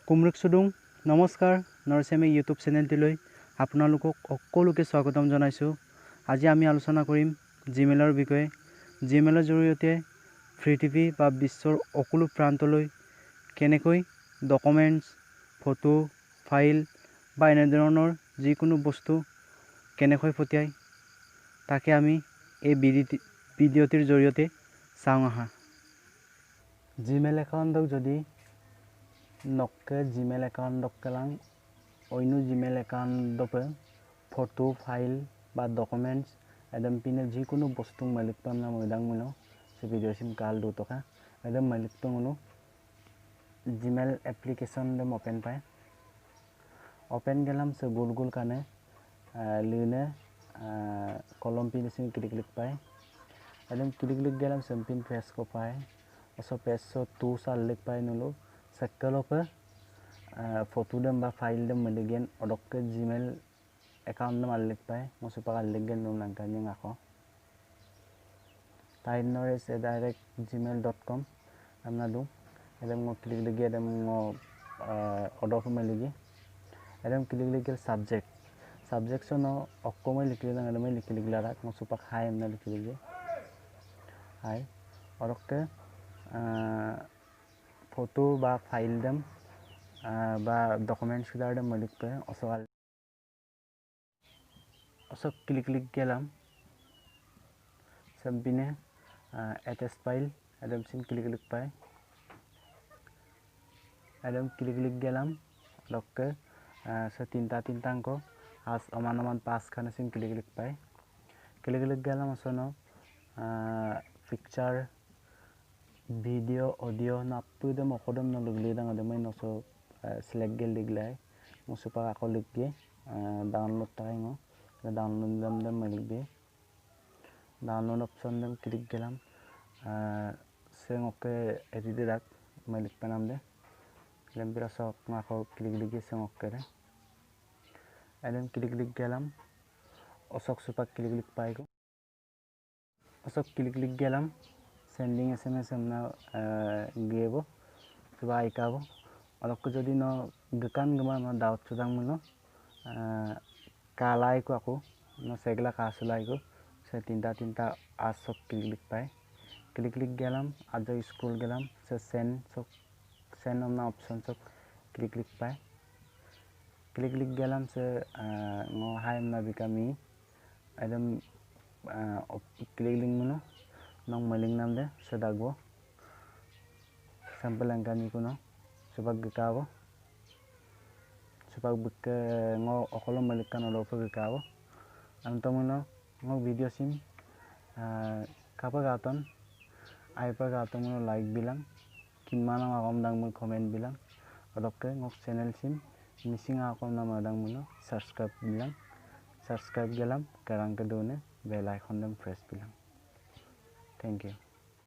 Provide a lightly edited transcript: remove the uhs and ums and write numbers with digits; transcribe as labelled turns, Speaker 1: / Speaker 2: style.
Speaker 1: কুমৰুক সুদুং নমস্কাৰ নৰসেমি ইউটিউব চেনেলটিলৈ আপোনালোকক সকলোকে স্বাগতম জনাইছো। আজি আমি আলোচনা কৰিম জিমেইলৰ বিষয়ে। জিমেইলৰ জৰিয়তে পৃথিৱী বা বিশ্বৰ সকলো প্ৰান্তলৈ কেনেকৈ ডকুমেন্টছ, ফটো, ফাইল বা এনে ধৰণৰ যিকোনো বস্তু কেনেকৈ পঠিয়ায় তাকে আমি এই ভিডিঅ'টিৰ জৰিয়তে চাওঁ আহা। জিমেইল একাউণ্টক যদি নকে জিমেইল একাউণ্টক কেলাং অন্য জিমেইল একাউণ্টৰ ফটো ফাইল বা ডকুমেন্টছ এদম পিনে যিকোনো বস্তু মালিক পাম না ময়দাং মনো সে ভিডিও সিম কাল দো টকা এদম মালিক তো মনো জিমেইল এপ্লিকেশন দম ওপেন পায় ওপেন গেলাম সে গুল কানে লিনে কলম পিন সিম ক্লিক पाए एदम क्लिक गलम संपिन प्रेस को पाए असो प्रेस सो टू साल लिख पाए नुलो सक्कलो पे फोटो दम बा फाइल दम मलिगेन ओडक के जीमेल अकाउंट दम लिख पाए मसु पका लिगेन नुम नंकानी ngako टाइनरे से डायरेक्ट gmail.com amna दू एदम ngo क्लिक लगे एदम ngo ओडक मलिगे एदम क्लिक गल सब्जेक्ट सो नो अक्कोमै लिखले दङ एदम लिख लारा मसु पक हाय amna लिखले हाय ओडक फोटो बा फाइल दम बा डकुमेंट्स किलार दम मलिक पे असो क्लिक गेलाम सबबिने अटैच फाइल एदम सिम क्लिक पाए एदम क्लिक गेलाम लक्के से तीनटा को आज अमान पास खाने सिम क्लिक पाए क्लिक गेलाम असनो पिक्चर वीडियो ऑडियो नापु दम अकदम न लुगले दङ दम नसो सिलेक्ट गेल दिगलाय मुसुपा आको लिख गे डाउनलोड टाइमो डाउनलोड दम मलिक बे डाउनलोड ऑप्शन दम क्लिक गेलाम से ओके एडिट रख मलिक पनाम दे लेम बिरा सब माको क्लिक गे से ओके रे एदम क्लिक गेलाम असक सुपा क्लिक पाएगो असक क्लिक गेलाम सेंडिंग एसएमएस हमना गेबो सुबह आइकाबो अलक जदि न गकान गमा न डाउट सुदां मनो कालाई को आको न सेगला कासुलाई को से तीनटा आज सब क्लिक पाए क्लिक गेलाम आज स्कूल गेलाम से सेंड हमना ऑप्शन सब क्लिक पाए क्लिक गेलाम से ngo हाय हमना बिकामी एकदम क्लिक मनो नong maling nam de sedagbo sampel angkani kuno subag gakabo subag bukke ngo okolom malikan olo pe gakabo antomono ngo video sim kapa gaton aipa gatomono like bilang kimana magom dang mo comment bilang odokke ngo channel sim missing akom na madang mono subscribe gelam karang ke done bell icon dem press bilang. Thank you.